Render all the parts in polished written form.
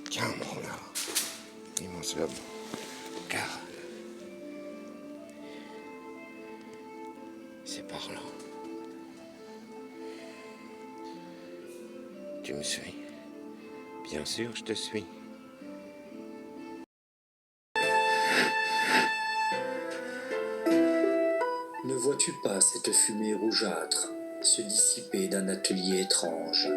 Tiens, mon là, immense lobe, car c'est par là. Tu me suis? Bien sûr, je te suis. Ne vois-tu pas cette fumée rougeâtre se dissiper d'un atelier étrange,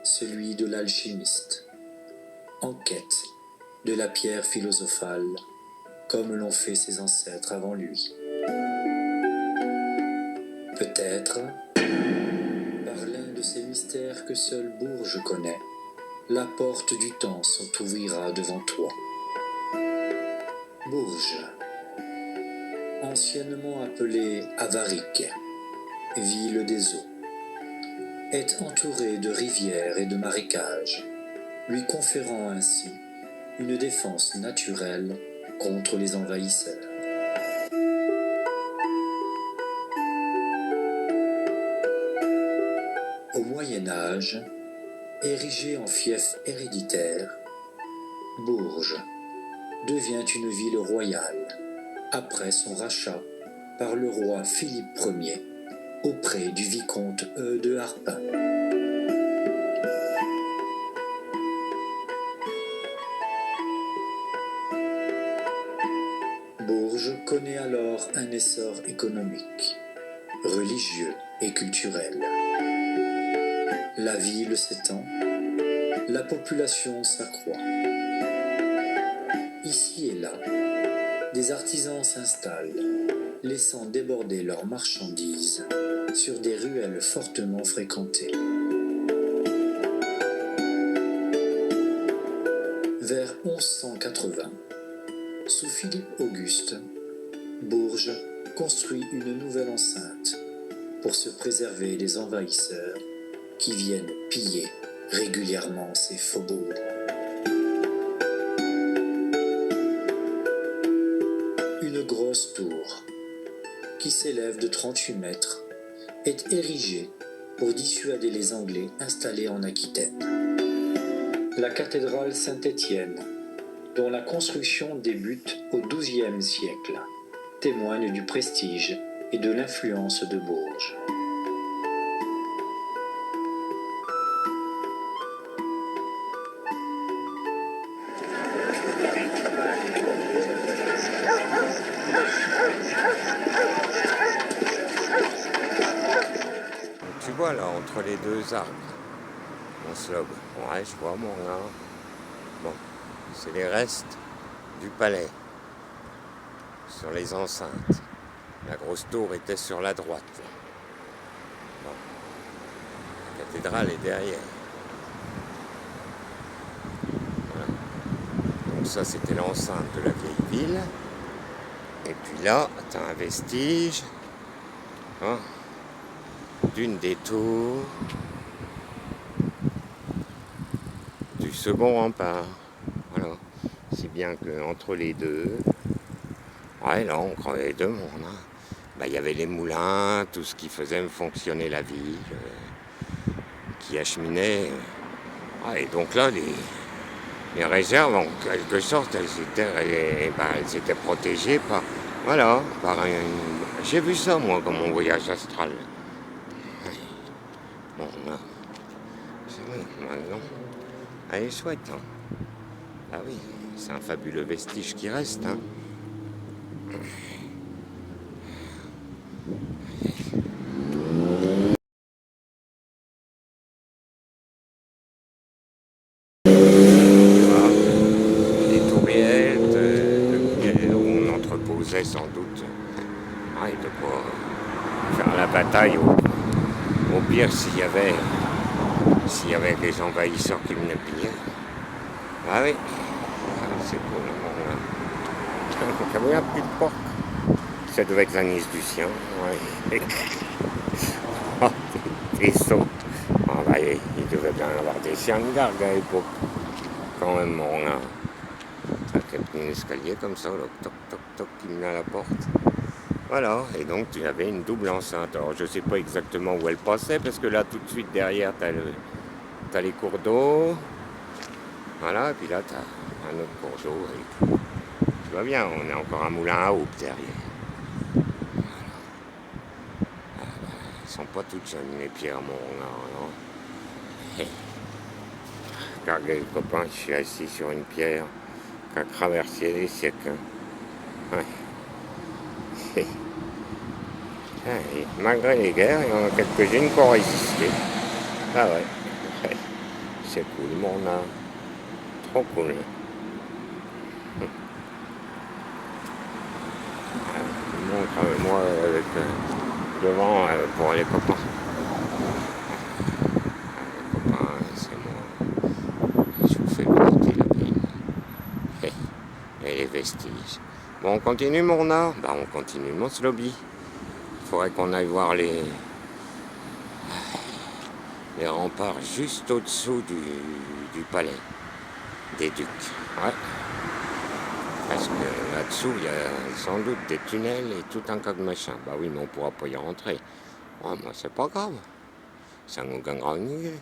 celui de l'alchimiste, en quête de la pierre philosophale, comme l'ont fait ses ancêtres avant lui. Peut-être, par l'un de ces mystères que seul Bourges connaît, la porte du temps s'entr'ouvrira devant toi. Bourges, anciennement appelée Avaric, ville des eaux, est entourée de rivières et de marécages, lui conférant ainsi une défense naturelle contre les envahisseurs. Au Moyen Âge, érigée en fief héréditaire, Bourges devient une ville royale après son rachat par le roi Philippe Ier auprès du vicomte de Harpin. Bourges connaît alors un essor économique, religieux et culturel. La ville s'étend, la population s'accroît. Ici et là, des artisans s'installent, laissant déborder leurs marchandises sur des ruelles fortement fréquentées. Vers 1180, sous Philippe Auguste, Bourges construit une nouvelle enceinte pour se préserver des envahisseurs qui viennent piller régulièrement ses faubourgs. Une grosse tour, qui s'élève de 38 mètres, est érigée pour dissuader les Anglais installés en Aquitaine. La cathédrale Saint-Étienne, dont la construction débute au XIIe siècle, témoigne du prestige et de l'influence de Bourges. Tu vois là, entre les deux arbres, mon slob. Ouais, je vois mon là. Bon, c'est les restes du palais, sur les enceintes. La grosse tour était sur la droite. Bon. La cathédrale est derrière. Voilà. Donc ça, c'était l'enceinte de la vieille ville. Et puis là, tu as un vestige d'une des tours du second rempart. Voilà. Si bien qu'entre les deux, ouais, là, on croyait deux mondes. Il y avait les moulins, tout ce qui faisait fonctionner la ville, qui acheminait. Et donc là, les réserves, en quelque sorte, elles étaient protégées par, voilà, j'ai vu ça, moi, comme mon voyage astral. Bon, là, c'est vrai, maintenant, elle est chouette, hein. Ah oui, c'est un fabuleux vestige qui reste, hein. Des touriettes où on entreposait sans doute de quoi faire la bataille au pire s'il y avait des envahisseurs qui venaient piller. Ah oui, c'est cool. J'avais un petit porc. Ça devait être l'anis du sien. Ouais. frissons. Ah bah, il devait bien avoir des chiens de garde à l'époque. Quand même, mon renard. Ça a un escalier comme ça, là, toc, toc, toc, qui menait à la porte. Voilà, et donc tu avais une double enceinte. Alors je sais pas exactement où elle passait, parce que là, tout de suite derrière, t'as les cours d'eau. Voilà, et puis là, t'as un autre cours d'eau. Et tu vois bien, on est encore un moulin à eau derrière. Ils sont pas toutes jeunes, les pierres, mon renard, non. Regardez, les copains, je suis assis sur une pierre qui a traversé les siècles. Ouais. Et malgré les guerres, il y en a quelques-unes qui ont résisté. Ah ouais. C'est cool, mon renard. Trop cool. Je montre moi avec devant pour les copains. Les copains, c'est moi. Je vous fais visiter la ville. Et les vestiges. Bon, on continue mon renard. Bah on continue mon slobby. Il faudrait qu'on aille voir les remparts juste au-dessous du palais des ducs. Ouais. Parce que là-dessous, il y a sans doute des tunnels et tout un tas de machins. Bah oui, mais on pourra pas y rentrer. Oh, moi, c'est pas grave. Ça nous gagnera une idée.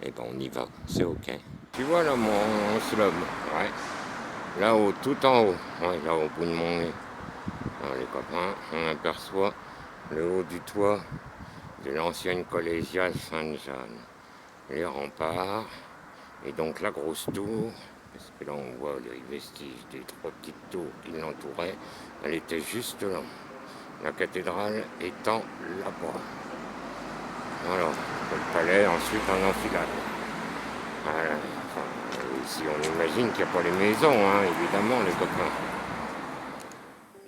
Et ben, on y va. C'est ok. Tu vois là, mon slob. Ouais. Là-haut, tout en haut. Ouais, là, au bout de mon nez. Alors, les copains, on aperçoit le haut du toit de l'ancienne collégiale Sainte-Jeanne. Les remparts. Et donc, la grosse tour. Parce que là, on voit les vestiges des 3 petites tours qui l'entouraient. Elle était juste là. La cathédrale étant là-bas. Voilà. Le palais, ensuite en enfilade. Voilà. Enfin, ici, on imagine qu'il n'y a pas les maisons, hein, évidemment, les copains.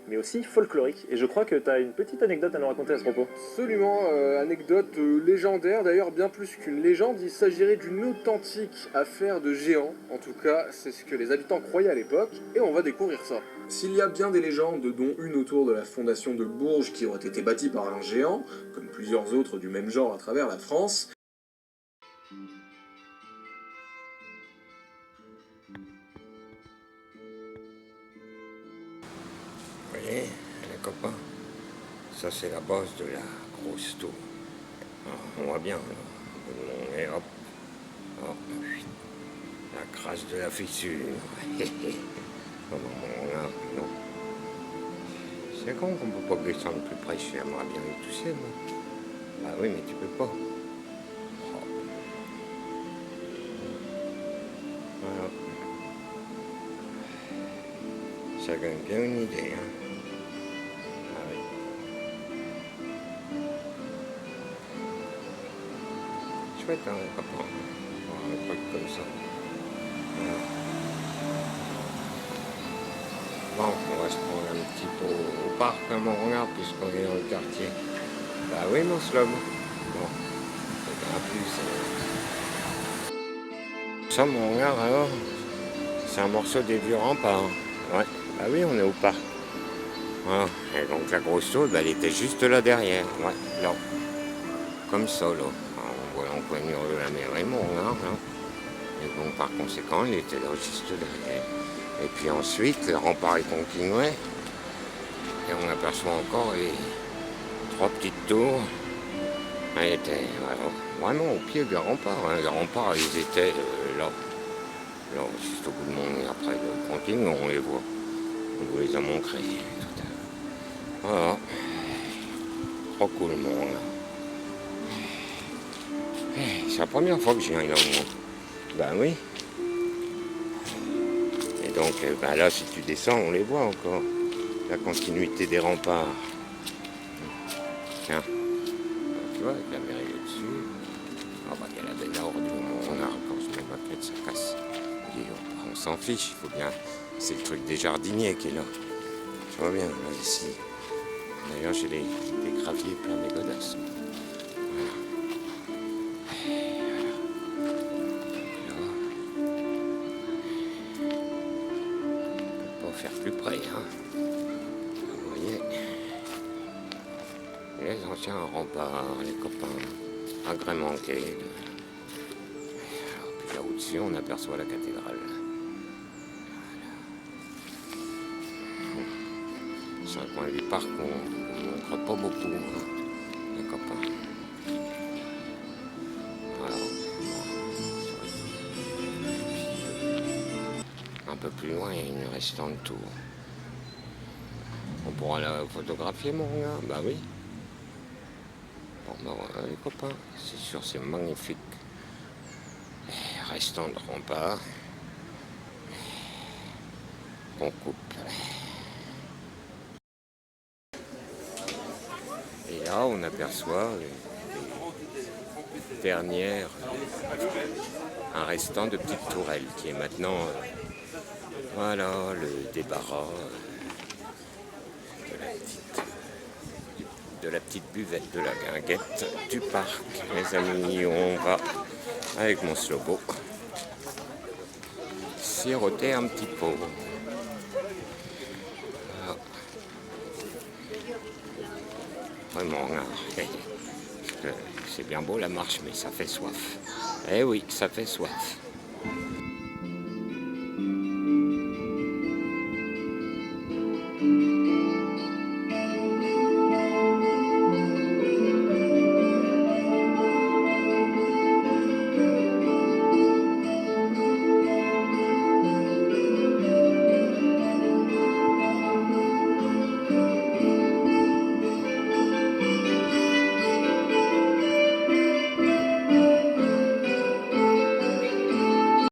Mais aussi folklorique. Et je crois que tu as une petite anecdote à nous raconter à ce propos. Absolument, anecdote légendaire, d'ailleurs bien plus qu'une légende, il s'agirait d'une authentique affaire de géant, en tout cas c'est ce que les habitants croyaient à l'époque, et on va découvrir ça. S'il y a bien des légendes, dont une autour de la fondation de Bourges qui aurait été bâtie par un géant, comme plusieurs autres du même genre à travers la France, Vous voyez, les copains, ça c'est la base de la grosse tour. Alors, on voit bien, là. On est hop, hop, la crasse de la fissure. Comment on a, non. C'est con qu'on peut pas descendre plus près, j'aimerais bien y toucher, moi. Ah oui, mais tu peux pas. Oh. Voilà. Ça donne bien une idée, hein. Ah oui. Chouette, hein, les copains. Un truc comme ça. Voilà. Bon, on va se prendre un petit peu au parc, hein, mon renard, puisqu'on est dans le quartier. Bah oui, mon slob. Bon, c'est un plus. Ça, mon renard, alors, c'est un morceau des vieux remparts. Ouais, bah oui, on est au parc. Voilà. Et donc la grosse tour, bah, elle était juste là derrière. Ouais, là. Comme ça, là. Alors, on voit l'encoignure de la mairie, mon renard, là. Et donc, par conséquent, il était là juste derrière. Et puis ensuite, le rempart est continué. Et on aperçoit encore les 3 petites tours. Elles étaient vraiment au pied des remparts. Hein. Les remparts, ils étaient là. Là, juste au bout de mon nez. Après, le continue, on les voit. On vous les a montrés tout à l'heure. Voilà. Trop cool, mon là. C'est la première fois que je viens là, moi. Ben oui. Et donc, ben là, si tu descends, on les voit encore. La continuité des remparts. Tiens. Tu vois, avec la mairie au-dessus. Ah bah, il y a la belle ordure, mon renard. Quand je mets ma tête, ça casse. Et on s'en fiche, il faut bien. C'est le truc des jardiniers qui est là. Tu vois bien, là, ici. D'ailleurs, j'ai des graviers plein mes godasses. Voilà. Faire plus près, hein. Vous voyez, les anciens remparts, les copains. agrémenté. Puis là au-dessus, on aperçoit la cathédrale. Voilà. C'est un coin du parc qu'on ne montre pas beaucoup, hein, les copains. Voilà. Un peu plus loin, il y a une restante tour. On pourra la photographier, mon gars? Bah oui. Bon, bah voilà, les copains, c'est sûr, c'est magnifique. Restant de rempart. On coupe. Et là, on aperçoit les dernières, un restant de petite tourelle qui est maintenant, voilà, le débarras de la petite buvette de la guinguette du parc. Les amis, on va avec mon slobo siroter un petit pot. Voilà. Vraiment, hein. C'est bien beau la marche, mais ça fait soif. Eh oui, ça fait soif.